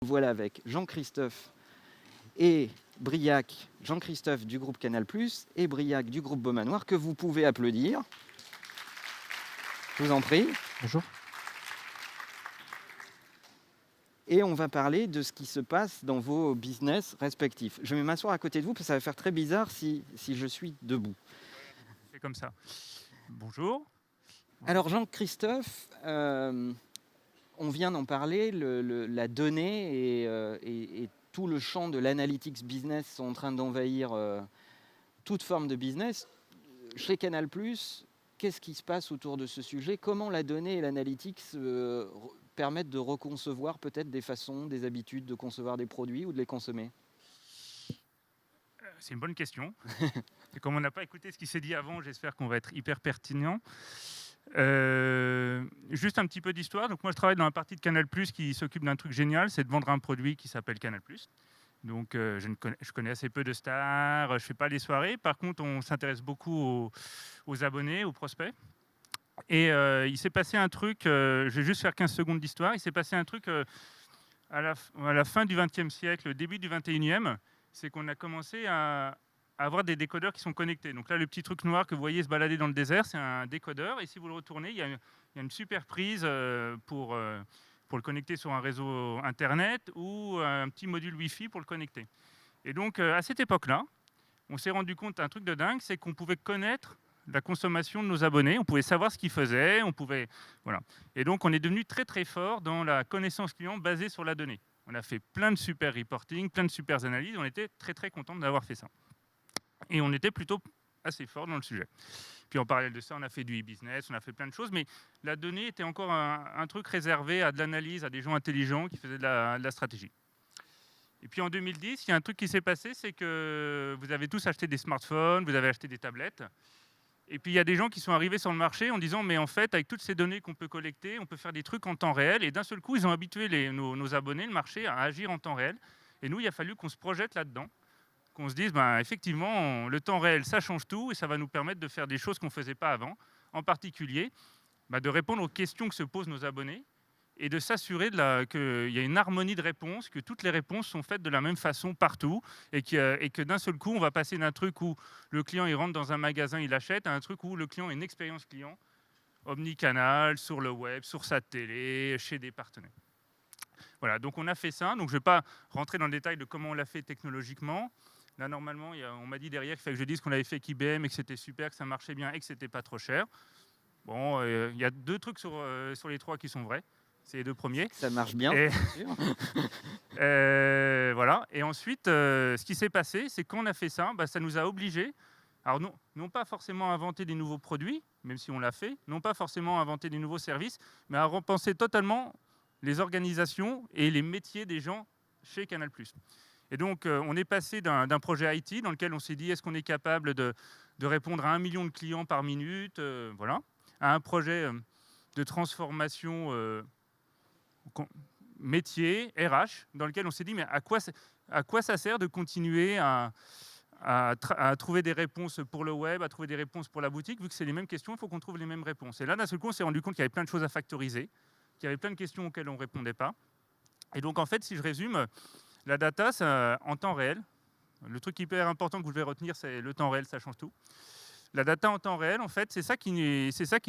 Voilà avec Jean-Christophe et Briac, Jean-Christophe du groupe Canal+, et Briac du groupe Beaumanoir, que vous pouvez applaudir. Je vous en prie. Bonjour. Et on va parler de ce qui se passe dans vos business respectifs. Je vais m'asseoir à côté de vous, parce que ça va faire très bizarre si je suis debout. C'est comme ça. Bonjour. Alors Jean-Christophe, on vient d'en parler, la donnée et tout le champ de l'analytics business sont en train d'envahir toute forme de business. Chez Canal+, qu'est-ce qui se passe autour de ce sujet? Comment la donnée et l'analytics permettent de reconcevoir peut-être des façons, des habitudes de concevoir des produits ou de les consommer? C'est une bonne question. Et comme on n'a pas écouté ce qui s'est dit avant, j'espère qu'on va être hyper pertinent. Juste un petit peu d'histoire. Donc moi, je travaille dans la partie de Canal+, qui s'occupe d'un truc génial, c'est de vendre un produit qui s'appelle Canal+. Donc je connais assez peu de stars, je ne fais pas les soirées. Par contre, on s'intéresse beaucoup aux abonnés, aux prospects. Et il s'est passé un truc, je vais juste faire 15 secondes d'histoire. Il s'est passé un truc à la fin du XXe siècle, début du XXIe, c'est qu'on a commencé à avoir des décodeurs qui sont connectés. Donc là, le petit truc noir que vous voyez se balader dans le désert, c'est un décodeur. Et si vous le retournez, il y a une super prise pour le connecter sur un réseau Internet ou un petit module Wi-Fi pour le connecter. Et donc, à cette époque-là, on s'est rendu compte d'un truc de dingue, c'est qu'on pouvait connaître la consommation de nos abonnés, on pouvait savoir ce qu'ils faisaient, voilà. Et donc, on est devenu très très fort dans la connaissance client basée sur la donnée. On a fait plein de super reporting, plein de super analyses, on était très très content d'avoir fait ça. Et on était plutôt assez fort dans le sujet. Puis en parallèle de ça, on a fait du e-business, on a fait plein de choses, mais la donnée était encore un truc réservé à de l'analyse, à des gens intelligents qui faisaient de la stratégie. Et puis en 2010, il y a un truc qui s'est passé, c'est que vous avez tous acheté des smartphones, vous avez acheté des tablettes. Et puis il y a des gens qui sont arrivés sur le marché en disant mais en fait avec toutes ces données qu'on peut collecter, on peut faire des trucs en temps réel. Et d'un seul coup, ils ont habitué nos abonnés, le marché, à agir en temps réel. Et nous, il a fallu qu'on se projette là-dedans, qu'on se dise effectivement, le temps réel, ça change tout et ça va nous permettre de faire des choses qu'on ne faisait pas avant. En particulier, de répondre aux questions que se posent nos abonnés et de s'assurer qu'il y a une harmonie de réponses, que toutes les réponses sont faites de la même façon partout, et que d'un seul coup, on va passer d'un truc où le client il rentre dans un magasin, il achète, à un truc où le client a une expérience client omnicanal, sur le web, sur sa télé, chez des partenaires. Voilà, donc on a fait ça. Donc je ne vais pas rentrer dans le détail de comment on l'a fait technologiquement. Là, normalement, on m'a dit derrière qu'il fallait que je dise qu'on avait fait avec IBM et que c'était super, que ça marchait bien et que c'était pas trop cher. Bon, il y a 2 trucs sur les 3 qui sont vrais. C'est les 2 premiers. Ça marche bien, et, bien sûr. voilà. Et ensuite, ce qui s'est passé, c'est quand on a fait ça, ça nous a obligés, alors non pas forcément à inventer des nouveaux produits, même si on l'a fait, non pas forcément à inventer des nouveaux services, mais à repenser totalement les organisations et les métiers des gens chez Canal+. Et donc, on est passé d'un projet IT dans lequel on s'est dit, est-ce qu'on est capable de répondre à 1 million de clients par minute, voilà, à un projet de transformation métier, RH, dans lequel on s'est dit, mais à quoi ça sert de continuer à trouver des réponses pour le web, à trouver des réponses pour la boutique, vu que c'est les mêmes questions, il faut qu'on trouve les mêmes réponses. Et là, d'un seul coup, on s'est rendu compte qu'il y avait plein de choses à factoriser, qu'il y avait plein de questions auxquelles on ne répondait pas. Et donc, en fait, si je résume, la data, c'est en temps réel. Le truc hyper important que vous devez retenir, c'est le temps réel, ça change tout. La data en temps réel, en fait, c'est ça qui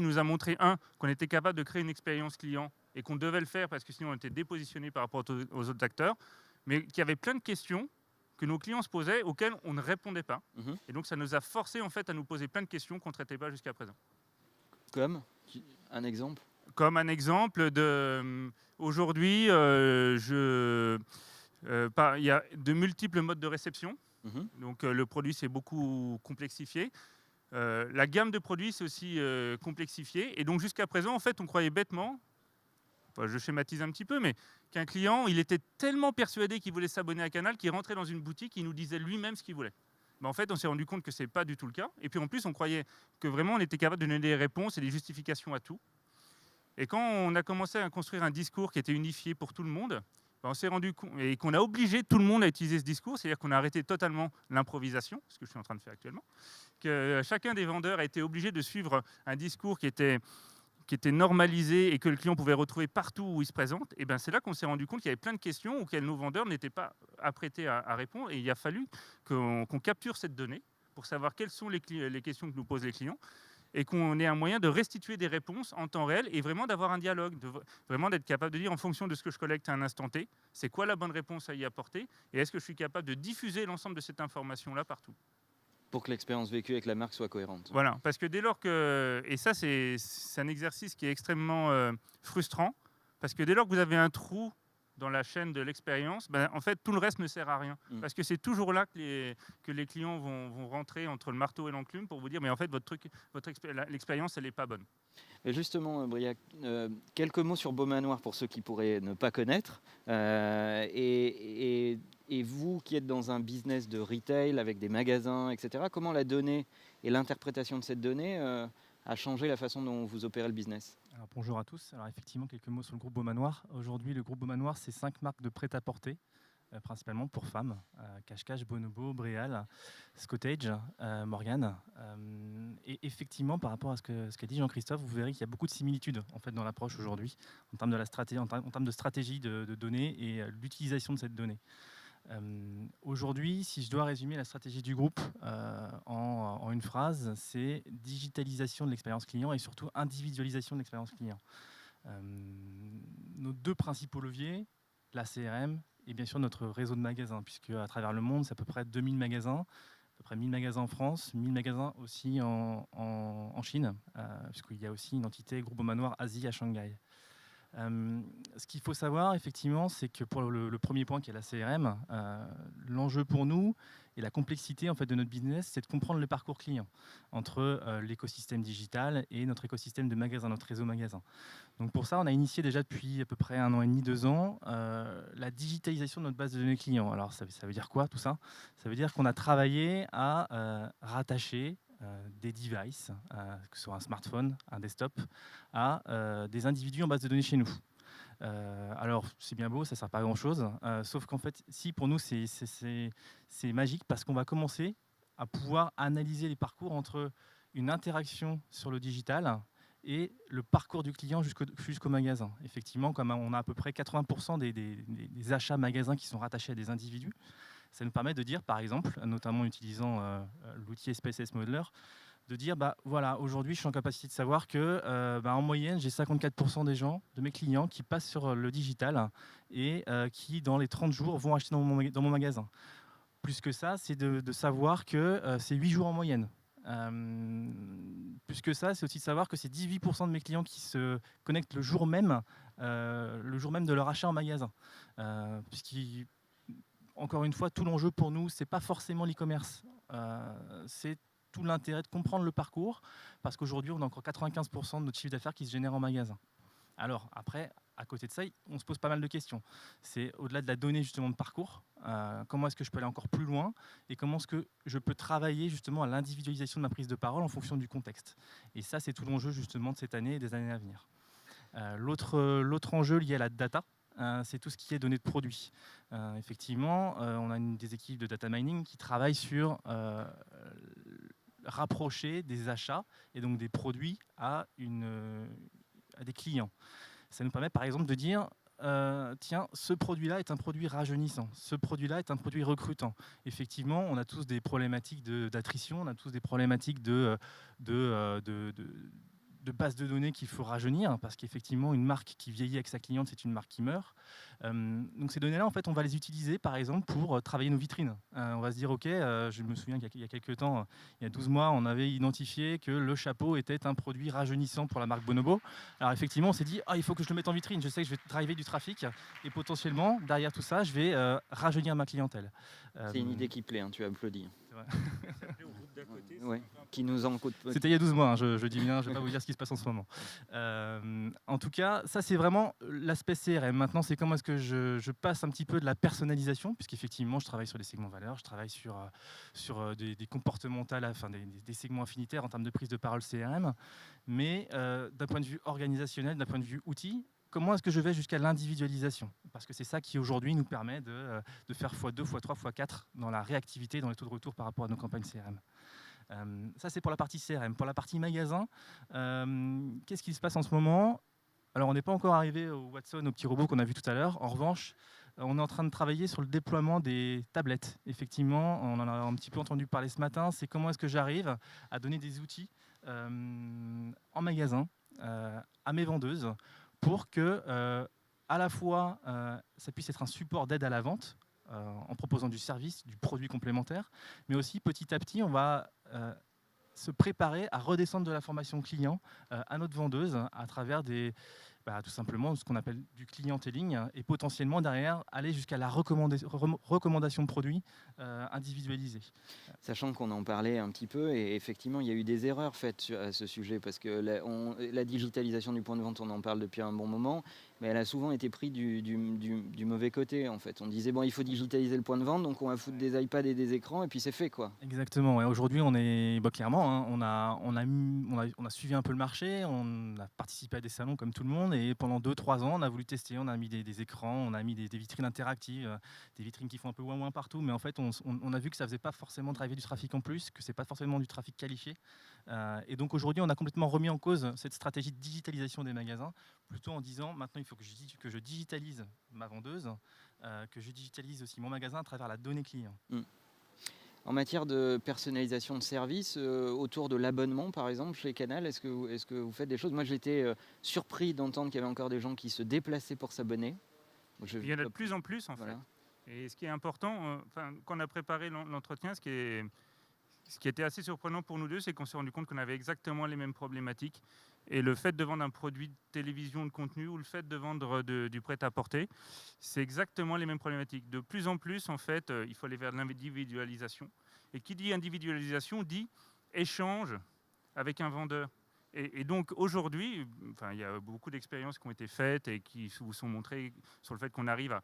nous a montré, qu'on était capable de créer une expérience client et qu'on devait le faire parce que sinon on était dépositionné par rapport aux autres acteurs, mais qu'il y avait plein de questions que nos clients se posaient auxquelles on ne répondait pas. Et donc ça nous a forcé en fait à nous poser plein de questions qu'on ne traitait pas jusqu'à présent. Comme un exemple? Comme un exemple aujourd'hui, il y a de multiples modes de réception. Donc le produit s'est beaucoup complexifié. La gamme de produits s'est aussi complexifiée. Et donc jusqu'à présent, en fait, on croyait bêtement, je schématise un petit peu, mais qu'un client, il était tellement persuadé qu'il voulait s'abonner à Canal qu'il rentrait dans une boutique, il nous disait lui-même ce qu'il voulait. En fait, on s'est rendu compte que ce n'est pas du tout le cas. Et puis en plus, on croyait que vraiment on était capable de donner des réponses et des justifications à tout. Et quand on a commencé à construire un discours qui était unifié pour tout le monde, on s'est rendu compte et qu'on a obligé tout le monde à utiliser ce discours, c'est-à-dire qu'on a arrêté totalement l'improvisation, ce que je suis en train de faire actuellement, que chacun des vendeurs a été obligé de suivre un discours qui était qui était normalisé et que le client pouvait retrouver partout où il se présente, et ben c'est là qu'on s'est rendu compte qu'il y avait plein de questions auxquelles nos vendeurs n'étaient pas apprêtés à répondre. Et il a fallu qu'on capture cette donnée pour savoir quelles sont les questions que nous posent les clients et qu'on ait un moyen de restituer des réponses en temps réel et vraiment d'avoir un dialogue, vraiment d'être capable de dire en fonction de ce que je collecte à un instant T, c'est quoi la bonne réponse à y apporter et est-ce que je suis capable de diffuser l'ensemble de cette information-là partout. Pour que l'expérience vécue avec la marque soit cohérente. Voilà, parce que dès lors que... Et ça, c'est un exercice qui est extrêmement frustrant, parce que dès lors que vous avez un trou dans la chaîne de l'expérience, ben, en fait, tout le reste ne sert à rien. Parce que c'est toujours là que les clients vont rentrer entre le marteau et l'enclume pour vous dire, mais en fait, l'expérience, elle n'est pas bonne. Et justement, Briac, quelques mots sur Beaumanoir pour ceux qui pourraient ne pas connaître. Et vous qui êtes dans un business de retail avec des magasins, etc., comment la donnée et l'interprétation de cette donnée a changé la façon dont vous opérez le business? Alors, bonjour à tous. Alors effectivement, quelques mots sur le groupe Beaumanoir. Aujourd'hui, le groupe Beaumanoir, c'est 5 marques de prêt-à-porter, principalement pour femmes. Cache-Cache, Bonobo, Bréal, Scottage, Morgane. Et effectivement, par rapport à ce qu'a dit Jean-Christophe, vous verrez qu'il y a beaucoup de similitudes en fait, dans l'approche aujourd'hui, en termes de stratégie de données et l'utilisation de cette donnée. Aujourd'hui, si je dois résumer la stratégie du groupe en une phrase, c'est digitalisation de l'expérience client et surtout individualisation de l'expérience client. Nos 2 principaux leviers, la CRM et bien sûr notre réseau de magasins, puisque à travers le monde, c'est à peu près 2000 magasins, à peu près 1000 magasins en France, 1000 magasins aussi en Chine, puisqu'il y a aussi une entité groupe Beaumanoir Asie à Shanghai. Ce qu'il faut savoir, effectivement, c'est que pour le premier point qui est la CRM, l'enjeu pour nous et la complexité en fait, de notre business, c'est de comprendre le parcours client entre l'écosystème digital et notre écosystème de magasins, notre réseau magasin. Donc pour ça, on a initié déjà depuis à peu près 1 an et demi, 2 ans, la digitalisation de notre base de données clients. Alors ça veut dire quoi tout ça? Ça veut dire qu'on a travaillé à rattacher des devices, que ce soit un smartphone, un desktop, à des individus en base de données chez nous. Alors, c'est bien beau, ça ne sert pas à grand-chose, sauf qu'en fait, si pour nous, c'est magique parce qu'on va commencer à pouvoir analyser les parcours entre une interaction sur le digital et le parcours du client jusqu'au magasin. Effectivement, comme on a à peu près 80% des achats magasins qui sont rattachés à des individus, ça nous permet de dire, par exemple, notamment en utilisant l'outil SPSS Modeler, de dire, voilà, aujourd'hui, je suis en capacité de savoir que, en moyenne, j'ai 54% des gens, de mes clients, qui passent sur le digital et qui, dans les 30 jours, vont acheter dans mon magasin. Plus que ça, c'est de savoir que c'est 8 jours en moyenne. Plus que ça, c'est aussi de savoir que c'est 18% de mes clients qui se connectent le jour même de leur achat en magasin. Encore une fois, tout l'enjeu pour nous, c'est pas forcément l'e-commerce. C'est tout l'intérêt de comprendre le parcours, parce qu'aujourd'hui, on a encore 95% de notre chiffre d'affaires qui se génère en magasin. Alors après, à côté de ça, on se pose pas mal de questions. C'est au-delà de la donnée justement de parcours, comment est-ce que je peux aller encore plus loin et comment est-ce que je peux travailler justement à l'individualisation de ma prise de parole en fonction du contexte. Et ça, c'est tout l'enjeu justement de cette année et des années à venir. L'autre enjeu lié à la data, c'est tout ce qui est données de produits. Effectivement, on a des équipes de data mining qui travaillent sur rapprocher des achats et donc des produits à des clients. Ça nous permet par exemple de dire tiens, ce produit-là est un produit rajeunissant, ce produit-là est un produit recrutant. Effectivement, on a tous des problématiques d'attrition, on a tous des problématiques de base de données qu'il faut rajeunir, parce qu'effectivement, une marque qui vieillit avec sa cliente, c'est une marque qui meurt. Donc ces données-là, en fait, on va les utiliser, par exemple, pour travailler nos vitrines. On va se dire, OK, je me souviens qu'il y a quelques temps, il y a 12 mois, on avait identifié que le chapeau était un produit rajeunissant pour la marque Bonobo. Alors effectivement, on s'est dit, il faut que je le mette en vitrine. Je sais que je vais driver du trafic, et potentiellement, derrière tout ça, je vais rajeunir ma clientèle. C'est une idée qui plaît, tu applaudis. Ouais. Qui nous en coûte. C'était il y a 12 mois, je dis bien, je ne vais pas vous dire ce qui se passe en ce moment. En tout cas, ça c'est vraiment l'aspect CRM. Maintenant, c'est comment est-ce que je passe un petit peu de la personnalisation, puisqu'effectivement, je travaille sur des segments valeurs, je travaille sur des comportementales, enfin des segments affinitaires en termes de prise de parole CRM. Mais d'un point de vue organisationnel, d'un point de vue outil, comment est-ce que je vais jusqu'à l'individualisation? Parce que c'est ça qui aujourd'hui nous permet de faire x2, x3, x4 dans la réactivité, dans les taux de retour par rapport à nos campagnes CRM. Ça, c'est pour la partie CRM. Pour la partie magasin, qu'est-ce qui se passe en ce moment? Alors, on n'est pas encore arrivé au Watson, au petit robot qu'on a vu tout à l'heure. En revanche, on est en train de travailler sur le déploiement des tablettes. Effectivement, on en a un petit peu entendu parler ce matin. C'est comment est-ce que j'arrive à donner des outils en magasin à mes vendeuses pour que, à la fois, ça puisse être un support d'aide à la vente en proposant du service, du produit complémentaire, mais aussi petit à petit, on va se préparer à redescendre de la formation client à notre vendeuse à travers tout simplement ce qu'on appelle du clienteling et potentiellement derrière aller jusqu'à la recommandation de produits individualisés. Sachant qu'on en parlait un petit peu, et effectivement, il y a eu des erreurs faites à ce sujet, parce que la digitalisation du point de vente, on en parle depuis un bon moment, mais elle a souvent été prise du mauvais côté, en fait. On disait, bon, il faut digitaliser le point de vente, donc on va foutre des iPads et des écrans, et puis c'est fait, quoi. Exactement. Et aujourd'hui, on est clairement, hein, on a suivi un peu le marché, on a participé à des salons comme tout le monde, et pendant 2-3 ans, on a voulu tester, on a mis des écrans, on a mis des vitrines interactives, des vitrines qui font un peu ouin partout, mais en fait, on a vu que ça faisait pas forcément driver du trafic en plus, que c'est pas forcément du trafic qualifié. Et donc aujourd'hui, on a complètement remis en cause cette stratégie de digitalisation des magasins, plutôt en disant maintenant, il faut que je digitalise ma vendeuse, que je digitalise aussi mon magasin à travers la donnée client. En matière de personnalisation de services, autour de l'abonnement, par exemple, chez Canal, est-ce que vous faites des choses? Moi, j'étais surpris d'entendre qu'il y avait encore des gens qui se déplaçaient pour s'abonner. Il y en a de plus en plus, en fait. Et ce qui est important, quand on a préparé l'entretien, ce qui était assez surprenant pour nous deux, c'est qu'on s'est rendu compte qu'on avait exactement les mêmes problématiques. Et le fait de vendre un produit de télévision de contenu ou le fait de vendre du prêt-à-porter, c'est exactement les mêmes problématiques. De plus en plus, en fait, il faut aller vers de l'individualisation. Et qui dit individualisation dit échange avec un vendeur. Et donc aujourd'hui, il y a beaucoup d'expériences qui ont été faites et qui vous sont montrées sur le fait qu'on arrive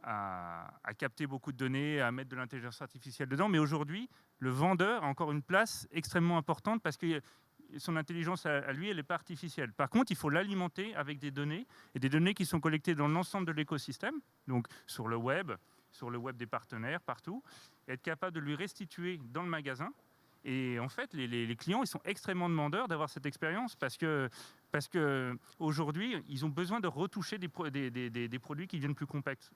à capter beaucoup de données, à mettre de l'intelligence artificielle dedans. Mais aujourd'hui, le vendeur a encore une place extrêmement importante parce que son intelligence à lui, elle n'est pas artificielle. Par contre, il faut l'alimenter avec des données, et des données qui sont collectées dans l'ensemble de l'écosystème, donc sur le web des partenaires, partout, et être capable de lui restituer dans le magasin. Et en fait, les clients, ils sont extrêmement demandeurs d'avoir cette expérience parce que aujourd'hui, ils ont besoin de retoucher des produits qui deviennent plus complexes.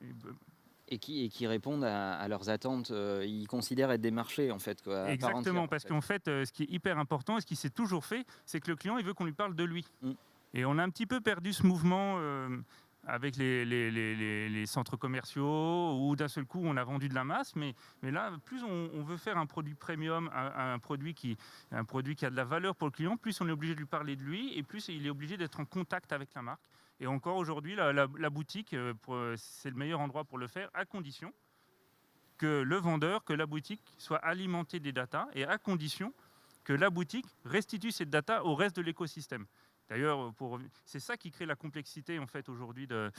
Et qui répondent à leurs attentes. Ils considèrent être des marchés, en fait, quoi, à part Exactement, entière, parce qu'en fait, ce qui est hyper important et ce qui s'est toujours fait, c'est que le client, il veut qu'on lui parle de lui. Et on a un petit peu perdu ce mouvement avec les centres commerciaux, où d'un seul coup, on a vendu de la masse. Mais là, plus on veut faire un produit premium, un produit qui a de la valeur pour le client, plus on est obligé de lui parler de lui, et plus il est obligé d'être en contact avec la marque. Et encore aujourd'hui, la boutique, c'est le meilleur endroit pour le faire, à condition que le vendeur, que la boutique soit alimentée des datas, et à condition que la boutique restitue cette data au reste de l'écosystème. D'ailleurs, c'est ça qui crée la complexité en fait aujourd'hui de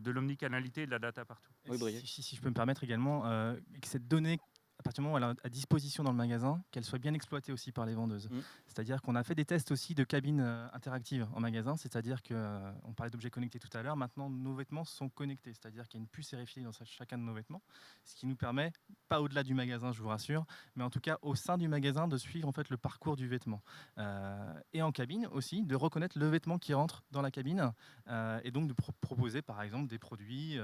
l'omnicanalité et de la data partout. Oui, si je peux me permettre également, que cette donnée, à partir du moment où elle est à disposition dans le magasin, qu'elle soit bien exploitée aussi par les vendeuses. C'est-à-dire qu'on a fait des tests aussi de cabines interactives en magasin, c'est-à-dire qu'on parlait d'objets connectés tout à l'heure, maintenant nos vêtements sont connectés, c'est-à-dire qu'il y a une puce RFID dans chacun de nos vêtements, ce qui nous permet, pas au-delà du magasin je vous rassure, mais en tout cas au sein du magasin de suivre en fait le parcours du vêtement. Et en cabine aussi, de reconnaître le vêtement qui rentre dans la cabine et donc de proposer par exemple des produits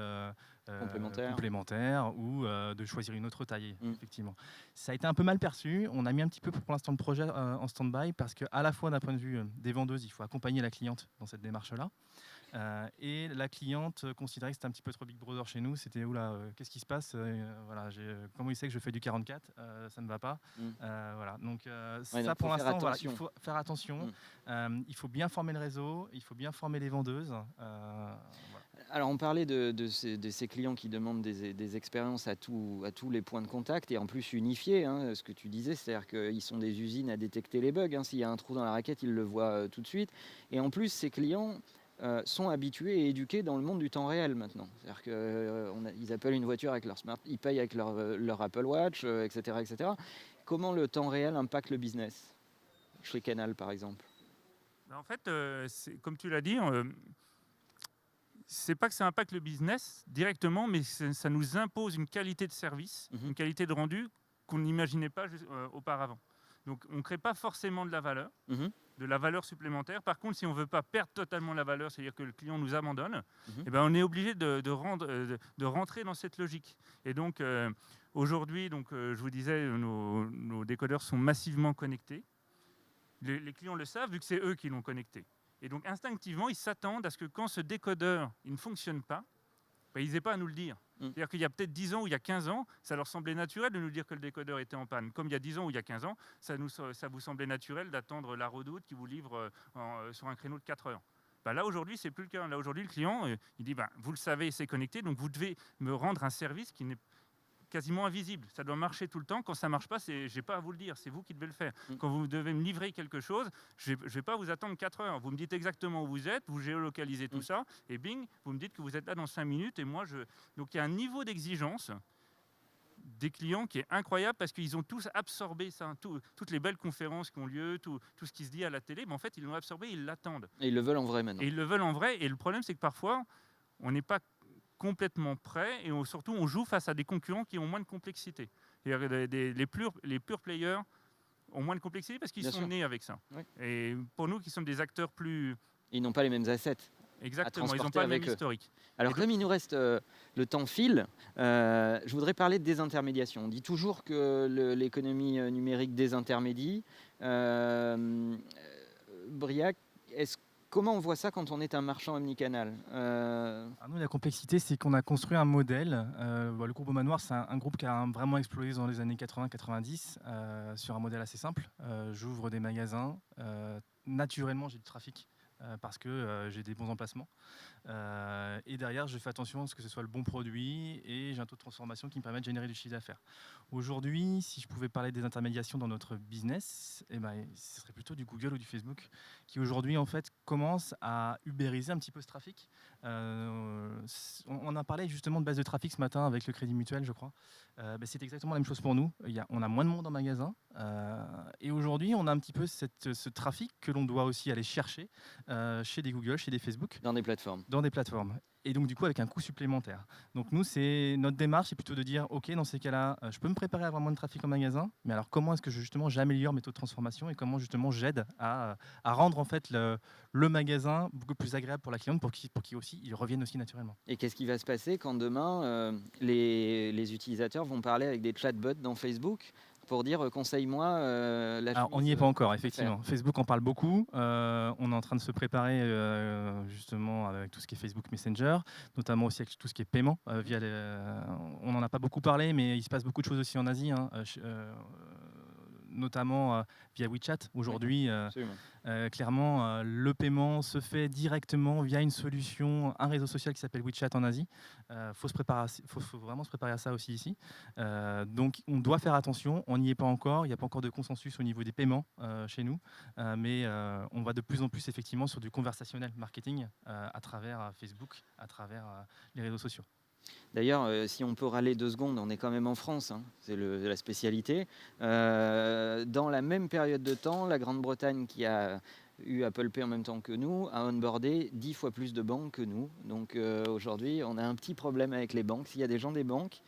complémentaires ou de choisir une autre taille. Effectivement. Ça a été un peu mal perçu. On a mis un petit peu pour l'instant le projet en stand-by parce qu'à la fois d'un point de vue des vendeuses, il faut accompagner la cliente dans cette démarche-là. Et la cliente considérait que c'était un petit peu trop Big Brother chez nous. C'était oula, qu'est-ce qui se passe voilà, comment il sait que je fais du 44 ça ne va pas. Voilà. Donc, ça pour l'instant, voilà, il faut faire attention. Il faut bien former le réseau, il faut bien former les vendeuses. Voilà. Alors, on parlait de ces clients qui demandent des expériences à tous les points de contact et en plus unifiés, hein, ce que tu disais, c'est-à-dire qu'ils sont des usines à détecter les bugs. Hein. S'il y a un trou dans la raquette, ils le voient tout de suite. Et en plus, ces clients sont habitués et éduqués dans le monde du temps réel maintenant. C'est-à-dire qu'ils appellent une voiture avec leur smart, ils payent avec leur Apple Watch, etc., etc. Comment le temps réel impacte le business chez Canal, par exemple? En fait, comme tu l'as dit, c'est pas que ça impacte le business directement, mais ça nous impose une qualité de service, une qualité de rendu qu'on n'imaginait pas auparavant. Donc on ne crée pas forcément de la valeur supplémentaire. Par contre, si on ne veut pas perdre totalement la valeur, c'est-à-dire que le client nous abandonne, eh ben, on est obligé de rentrer dans cette logique. Et donc aujourd'hui, je vous disais, nos décodeurs sont massivement connectés. Les clients le savent vu que c'est eux qui l'ont connecté. Et donc instinctivement, ils s'attendent à ce que quand ce décodeur il ne fonctionne pas, ben, ils n'aient pas à nous le dire. C'est-à-dire qu'il y a peut-être 10 ans ou il y a 15 ans, ça leur semblait naturel de nous dire que le décodeur était en panne. Comme il y a 10 ans ou il y a 15 ans, ça vous semblait naturel d'attendre la Redoute qui vous livre sur un créneau de 4 heures. Ben là, aujourd'hui, c'est plus le cas. Là, aujourd'hui, le client, il dit, vous le savez, c'est connecté, donc vous devez me rendre un service qui n'est quasiment invisible. Ça doit marcher tout le temps. Quand ça ne marche pas, je n'ai pas à vous le dire. C'est vous qui devez le faire. Quand vous devez me livrer quelque chose, je ne vais pas vous attendre 4 heures. Vous me dites exactement où vous êtes, vous géolocalisez tout ça, et bing, vous me dites que vous êtes là dans 5 minutes. Et moi, Donc il y a un niveau d'exigence des clients qui est incroyable parce qu'ils ont tous absorbé ça. Toutes les belles conférences qui ont lieu, tout ce qui se dit à la télé, mais en fait, ils l'ont absorbé, ils l'attendent. Et ils le veulent en vrai maintenant. Et ils le veulent en vrai. Et le problème, c'est que parfois, on n'est pas complètement prêt et surtout on joue face à des concurrents qui ont moins de complexité. Les pure players ont moins de complexité parce qu'ils sont nés avec ça. Oui. Et pour nous qui sommes des acteurs plus... Ils n'ont pas les mêmes assets. Exactement, ils n'ont pas le même historique. Alors comme il nous reste le temps file, je voudrais parler de désintermédiation. On dit toujours que l'économie numérique désintermédie. Briac, comment on voit ça quand on est un marchand omnicanal Nous, la complexité, c'est qu'on a construit un modèle. Le groupe Aumanoir, c'est un groupe qui a vraiment explosé dans les années 80-90 sur un modèle assez simple. J'ouvre des magasins. Naturellement, j'ai du trafic parce que j'ai des bons emplacements. Et derrière, je fais attention à ce que ce soit le bon produit et j'ai un taux de transformation qui me permet de générer du chiffre d'affaires. Aujourd'hui, si je pouvais parler des intermédiations dans notre business, ce serait plutôt du Google ou du Facebook qui aujourd'hui en fait commence à ubériser un petit peu ce trafic. On a parlé justement de base de trafic ce matin avec le Crédit Mutuel, je crois. C'est exactement la même chose pour nous. On a moins de monde en magasin et aujourd'hui, on a un petit peu ce trafic que l'on doit aussi aller chercher chez des Google, chez des Facebook. Dans des plateformes. Dans des plateformes. Et donc, du coup, avec un coût supplémentaire. Donc, nous, notre démarche, c'est plutôt de dire, OK, dans ces cas-là, je peux me préparer à avoir moins de trafic en magasin, mais alors comment est-ce que j'améliore mes taux de transformation et comment justement j'aide à rendre en fait le magasin beaucoup plus agréable pour la cliente pour qu'il aussi, il revienne aussi naturellement. Et qu'est-ce qui va se passer quand demain, les utilisateurs vont parler avec des chatbots dans Facebook pour dire conseille-moi la Alors, on n'y est pas encore, effectivement. Facebook en parle beaucoup. On est en train de se préparer justement avec tout ce qui est Facebook Messenger, notamment aussi avec tout ce qui est paiement. On n'en a pas beaucoup parlé, mais il se passe beaucoup de choses aussi en Asie, notamment via WeChat. Aujourd'hui, clairement, le paiement se fait directement via une solution, un réseau social qui s'appelle WeChat en Asie. Faut vraiment se préparer à ça aussi ici. Donc, on doit faire attention. On n'y est pas encore. Il n'y a pas encore de consensus au niveau des paiements chez nous. Mais on va de plus en plus effectivement sur du conversationnel marketing à travers Facebook, à travers les réseaux sociaux. D'ailleurs, si on peut râler 2 secondes, on est quand même en France, c'est la spécialité. Dans la même période de temps, la Grande-Bretagne, qui a eu Apple Pay en même temps que nous, a onboardé 10 fois plus de banques que nous. Donc aujourd'hui, on a un petit problème avec les banques. S'il y a des gens des banques,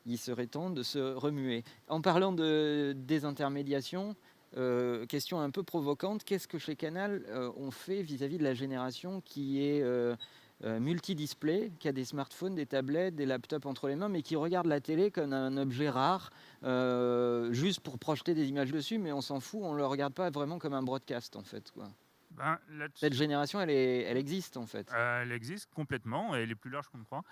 il serait temps de se remuer. En parlant de désintermédiation, question un peu provocante, qu'est-ce que chez Canal on fait vis-à-vis de la génération qui est... multi-display, qui a des smartphones, des tablettes, des laptops entre les mains, mais qui regarde la télé comme un objet rare, juste pour projeter des images dessus, mais on s'en fout, on ne le regarde pas vraiment comme un broadcast, en fait, quoi. Cette génération, elle existe, en fait. Elle existe complètement, et elle est plus large qu'on ne croit.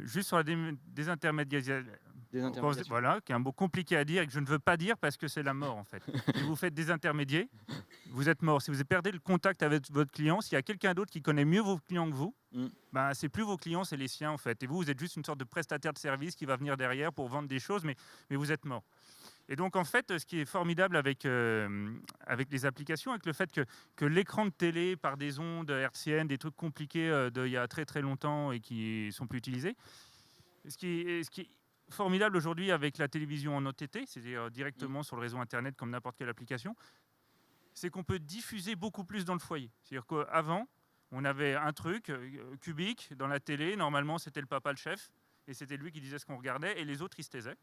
Juste sur la désintermédiation, voilà, qui est un mot compliqué à dire et que je ne veux pas dire parce que c'est la mort en fait. Si vous faites désintermédier, vous êtes mort. Si vous perdez le contact avec votre client, s'il y a quelqu'un d'autre qui connaît mieux vos clients que vous, c'est plus vos clients, c'est les siens en fait. Et vous êtes juste une sorte de prestataire de service qui va venir derrière pour vendre des choses, mais vous êtes mort. Et donc, en fait, ce qui est formidable avec les applications, avec le fait que l'écran de télé par des ondes hertziennes, des trucs compliqués d'il y a très très longtemps et qui ne sont plus utilisés, ce qui est formidable aujourd'hui avec la télévision en OTT, c'est-à-dire directement sur le réseau Internet comme n'importe quelle application, c'est qu'on peut diffuser beaucoup plus dans le foyer. C'est-à-dire qu'avant, on avait un truc cubique dans la télé, normalement c'était le papa le chef, et c'était lui qui disait ce qu'on regardait, et les autres ils se taisaient.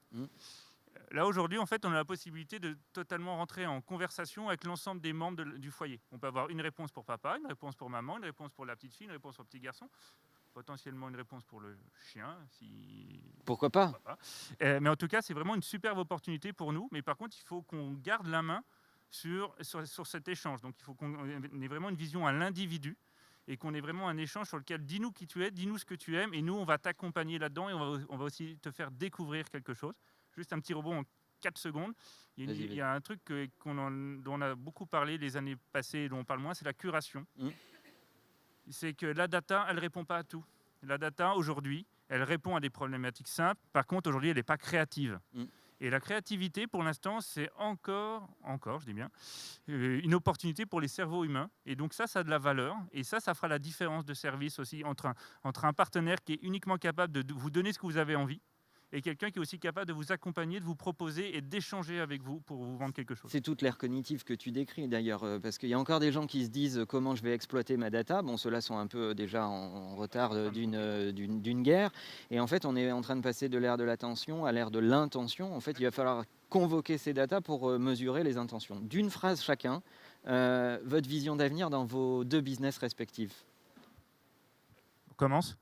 Là, aujourd'hui, en fait, on a la possibilité de totalement rentrer en conversation avec l'ensemble des membres du foyer. On peut avoir une réponse pour papa, une réponse pour maman, une réponse pour la petite fille, une réponse pour le petit garçon, potentiellement une réponse pour le chien. Pourquoi pas? Mais en tout cas, c'est vraiment une superbe opportunité pour nous. Mais par contre, il faut qu'on garde la main sur cet échange. Donc, il faut qu'on ait vraiment une vision à l'individu et qu'on ait vraiment un échange sur lequel dis-nous qui tu es, dis-nous ce que tu aimes, et nous, on va t'accompagner là-dedans et on va aussi te faire découvrir quelque chose. Juste un petit rebond en 4 secondes. Il y a un truc dont on a beaucoup parlé les années passées et dont on parle moins, c'est la curation. C'est que la data, elle ne répond pas à tout. La data, aujourd'hui, elle répond à des problématiques simples. Par contre, aujourd'hui, elle n'est pas créative. Et la créativité, pour l'instant, c'est encore, je dis bien, une opportunité pour les cerveaux humains. Et donc ça a de la valeur. Et ça fera la différence de service aussi entre un partenaire qui est uniquement capable de vous donner ce que vous avez envie et quelqu'un qui est aussi capable de vous accompagner, de vous proposer et d'échanger avec vous pour vous vendre quelque chose. C'est toute l'ère cognitive que tu décris d'ailleurs, parce qu'il y a encore des gens qui se disent comment je vais exploiter ma data. Bon, ceux-là sont un peu déjà en retard d'une guerre. Et en fait, on est en train de passer de l'ère de l'attention à l'ère de l'intention. En fait, il va falloir convoquer ces datas pour mesurer les intentions. D'une phrase chacun, votre vision d'avenir dans vos 2 business respectifs. On commence.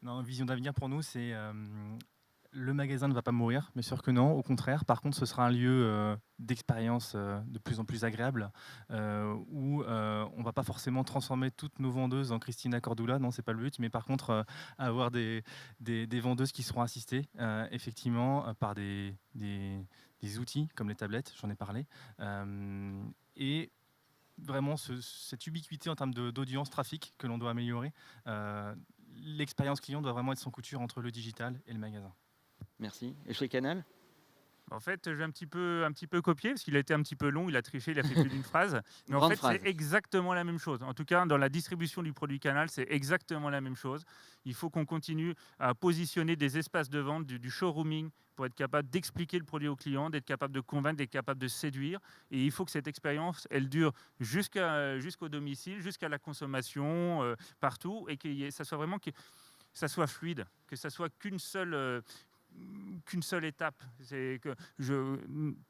Non, vision d'avenir pour nous, c'est le magasin ne va pas mourir, mais sûr que non. Au contraire, par contre, ce sera un lieu d'expérience de plus en plus agréable où on ne va pas forcément transformer toutes nos vendeuses en Christina Cordula, non, c'est pas le but, mais par contre avoir des vendeuses qui seront assistées effectivement par des outils comme les tablettes, j'en ai parlé, et vraiment cette ubiquité en termes d'audience, trafic que l'on doit améliorer. L'expérience client doit vraiment être sans couture entre le digital et le magasin. Merci. Et chez Canal ? En fait, je vais un petit peu copier parce qu'il a été un petit peu long, il a triché, il a fait plus d'une phrase. Mais en fait, c'est exactement la même chose. En tout cas, dans la distribution du produit Canal, c'est exactement la même chose. Il faut qu'on continue à positionner des espaces de vente, du showrooming, pour être capable d'expliquer le produit au client, d'être capable de convaincre, d'être capable de séduire. Et il faut que cette expérience, elle dure jusqu'au domicile, jusqu'à la consommation, partout, et que ça soit vraiment ça soit fluide, que ça soit qu'une seule étape. C'est que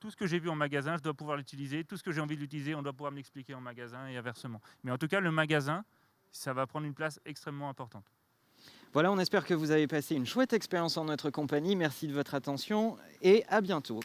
tout ce que j'ai vu en magasin, je dois pouvoir l'utiliser. Tout ce que j'ai envie de l'utiliser, on doit pouvoir me l'expliquer en magasin et inversement. Mais en tout cas, le magasin, ça va prendre une place extrêmement importante. Voilà, on espère que vous avez passé une chouette expérience en notre compagnie. Merci de votre attention et à bientôt.